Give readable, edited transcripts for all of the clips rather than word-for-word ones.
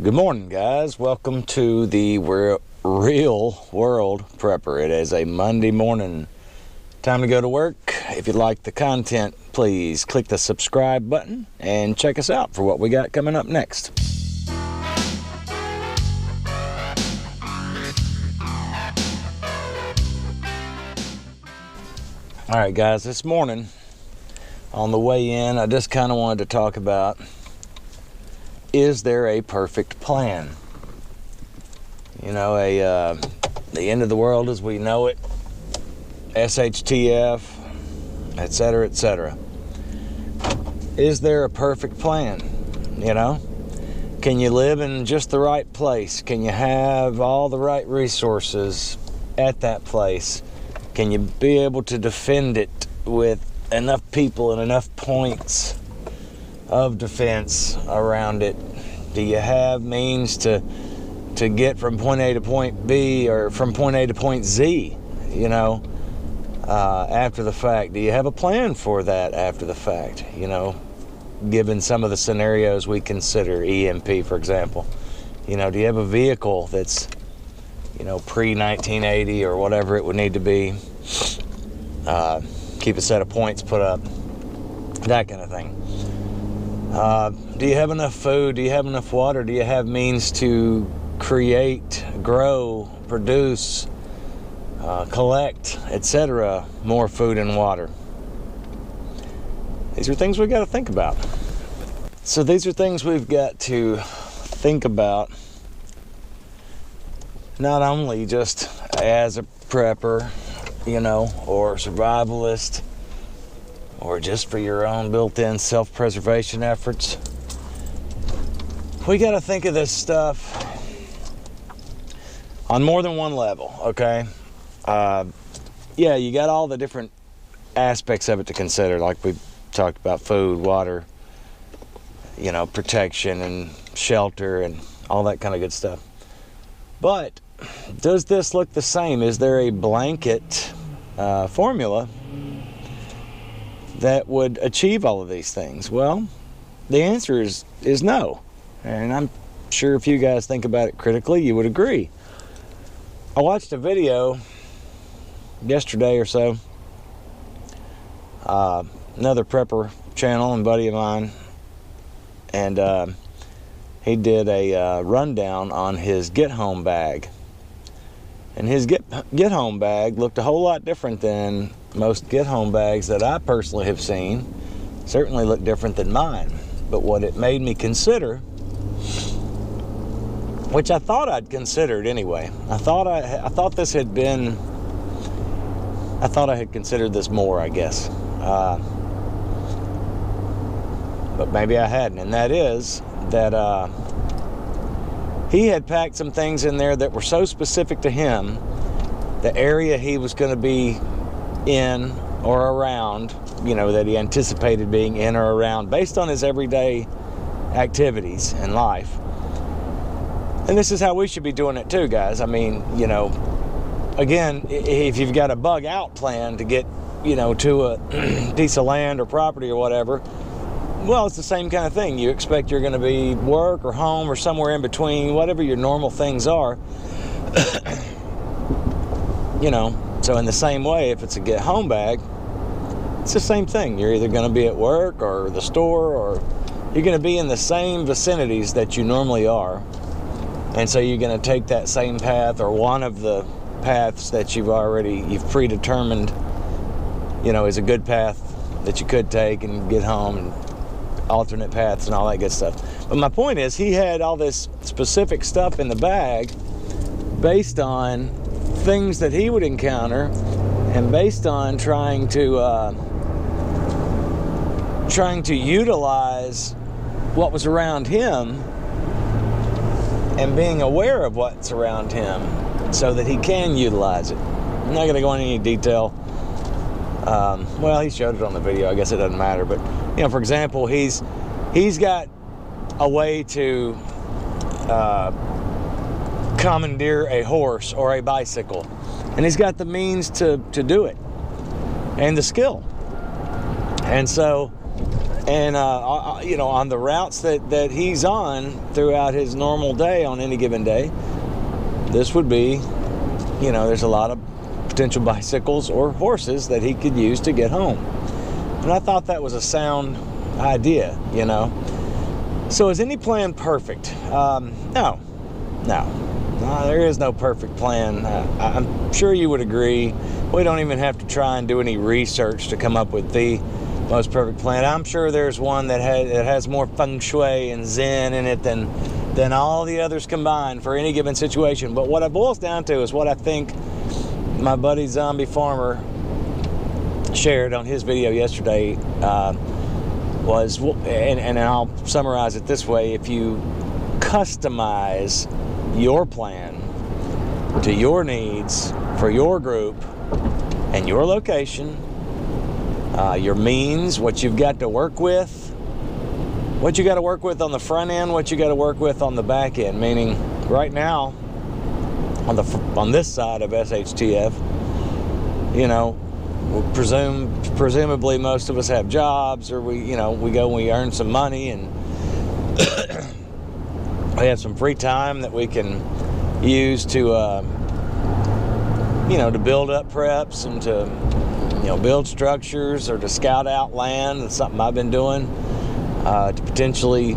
Good morning, guys. Welcome to the Real World Prepper. It is a Monday morning. Time to go to work. If you like the content, please click the subscribe button and check us out for what we got coming up next. All right, guys, this morning on the way in, I just kind of wanted to talk about, is there a perfect plan? You know, the end of the world as we know it, SHTF, etc., etc. Is there a perfect plan? You know, can you live in just the right place? Can you have all the right resources at that place? Can you be able to defend it with enough people and enough points of defense around it? Do you have means to get from point A to point B, or from point A to point Z, you know, after the fact? Do you have a plan for that after the fact, you know, given some of the scenarios we consider, EMP, for example? You know, do you have a vehicle that's, you know, pre-1980 or whatever it would need to be? Keep a set of points put up, that kind of thing. Do you have enough food? Do you have enough water? Do you have means to create, grow, produce, collect, etc., more food and water? These are things we've got to think about. So these are things we've got to think about, not only just as a prepper, you know, or survivalist, or just for your own built-in self-preservation efforts. We got to think of this stuff on more than one level, okay? Yeah, you got all the different aspects of it to consider, like we talked about: food, water, you know, protection and shelter and all that kind of good stuff. But does this look the same? Is there a blanket formula that would achieve all of these things? Well, the answer is no. And I'm sure if you guys think about it critically, you would agree. I watched a video yesterday or so, another prepper channel and buddy of mine, and he did a rundown on his get-home bag. And his get-home bag looked a whole lot different than most get-home bags that I personally have seen. Certainly looked different than mine. But what it made me consider, which I thought I'd considered anyway, I thought I had considered this more, I guess. But maybe I hadn't. And that is that he had packed some things in there that were so specific to him, the area he was going to be in or around, you know, that he anticipated being in or around based on his everyday activities and life. And this is how we should be doing it too, guys. I mean, you know, again, if you've got a bug out plan to get, you know, to a piece of land or property or whatever, well, it's the same kind of thing. You expect you're going to be work or home or somewhere in between, whatever your normal things are. You know, so in the same way, if it's a get home bag, it's the same thing. You're either going to be at work or the store, or you're going to be in the same vicinities that you normally are. And so you're going to take that same path, or one of the paths that you've predetermined, you know, is a good path that you could take and get home, and alternate paths and all that good stuff. But my point is, he had all this specific stuff in the bag based on things that he would encounter, and based on trying to utilize what was around him and being aware of what's around him so that he can utilize it. I'm not going to go into any detail. Well, he showed it on the video. I guess it doesn't matter. But, you know, for example, he's got a way to commandeer a horse or a bicycle, and he's got the means to do it and the skill. And so And, you know, on the routes that he's on throughout his normal day, on any given day, this would be, you know, there's a lot of potential bicycles or horses that he could use to get home. And I thought that was a sound idea, you know. So is any plan perfect? No, there is no perfect plan. I'm sure you would agree. We don't even have to try and do any research to come up with the most perfect plan. I'm sure there's one that has more feng shui and zen in it than all the others combined for any given situation. But what it boils down to is what I think my buddy Zombie Farmer shared on his video yesterday was, and I'll summarize it this way: if you customize your plan to your needs for your group and your location, your means, what you've got to work with, what you got to work with on the front end, what you got to work with on the back end. Meaning, right now, on this side of SHTF, you know, presumably most of us have jobs, or we go and we earn some money, and we have some free time that we can use to, you know, to build up preps and to, you know, build structures or to scout out land. That's something I've been doing, to potentially,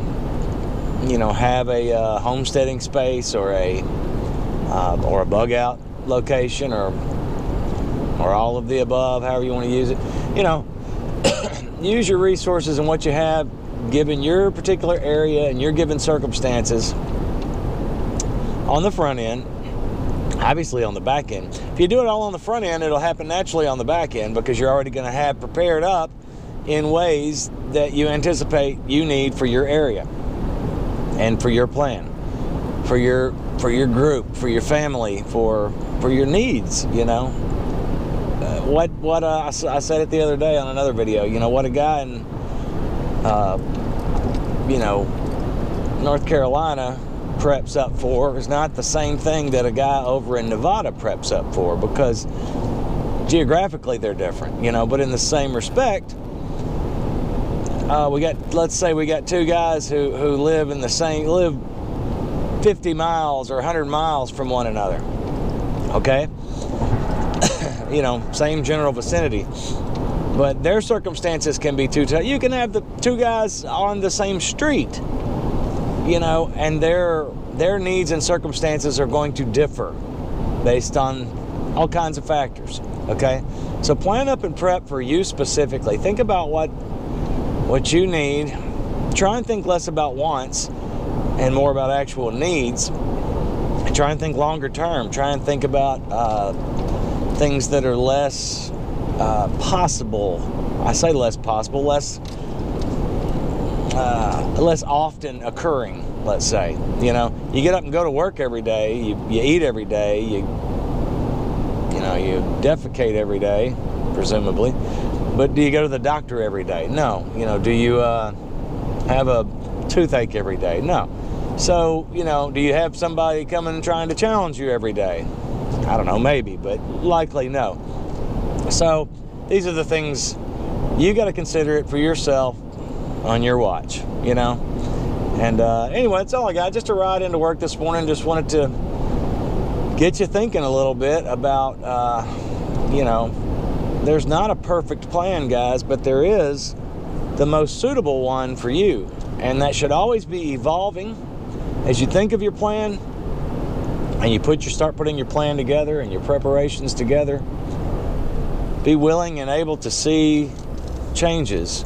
you know, have a homesteading space or a bug out location, or all of the above, however you want to use it. You know, use your resources and what you have given your particular area and your given circumstances on the front end. Obviously on the back end, if you do it all on the front end, it'll happen naturally on the back end, because you're already going to have prepared up in ways that you anticipate you need for your area and for your plan, for your group, for your family, for your needs. You know, I said it the other day on another video. You know, what a guy in you know, North Carolina preps up for is not the same thing that a guy over in Nevada preps up for, because geographically they're different, you know. But in the same respect, let's say we got two guys who live 50 miles or 100 miles from one another, okay? You know, same general vicinity, but their circumstances can be too tough. You can have the two guys on the same street, you know, and their needs and circumstances are going to differ based on all kinds of factors, okay? So plan up and prep for you specifically. Think about what you need. Try and think less about wants and more about actual needs. Try and think longer term. Try and think about things that are less possible. I say less possible, less often occurring, let's say. You know, you get up and go to work every day, you eat every day, you defecate every day, presumably. But do you go to the doctor every day? No. You know, do you have a toothache every day? No. So, you know, do you have somebody coming and trying to challenge you every day? I don't know, maybe, but likely no. So these are the things you got to consider it for yourself on your watch, you know. And anyway, that's all I got. Just a ride into work this morning. Just wanted to get you thinking a little bit about, you know, there's not a perfect plan, guys, but there is the most suitable one for you. And that should always be evolving as you think of your plan and you start putting your plan together and your preparations together. Be willing and able to see changes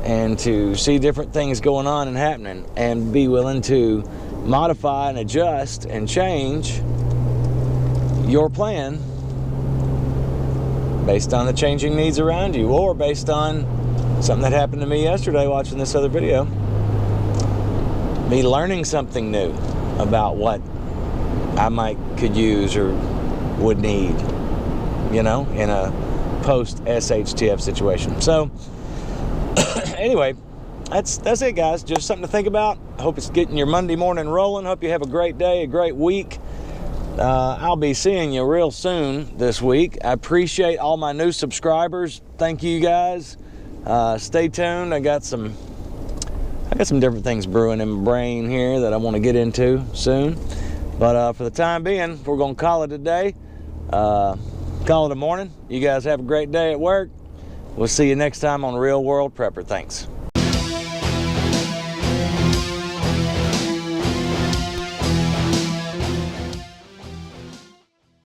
and to see different things going on and happening, and be willing to modify and adjust and change your plan based on the changing needs around you, or based on something that happened to me yesterday watching this other video. Me learning something new about what I could use or would need, you know, in a post-SHTF situation. So anyway, that's it, guys. Just something to think about. I hope it's getting your Monday morning rolling. Hope you have a great day, a great week. I'll be seeing you real soon this week. I appreciate all my new subscribers. Thank you, guys. Stay tuned. I got some different things brewing in my brain here that I want to get into soon. But for the time being, we're going to call it a day. Call it a morning. You guys have a great day at work. We'll see you next time on Real World Prepper. Thanks.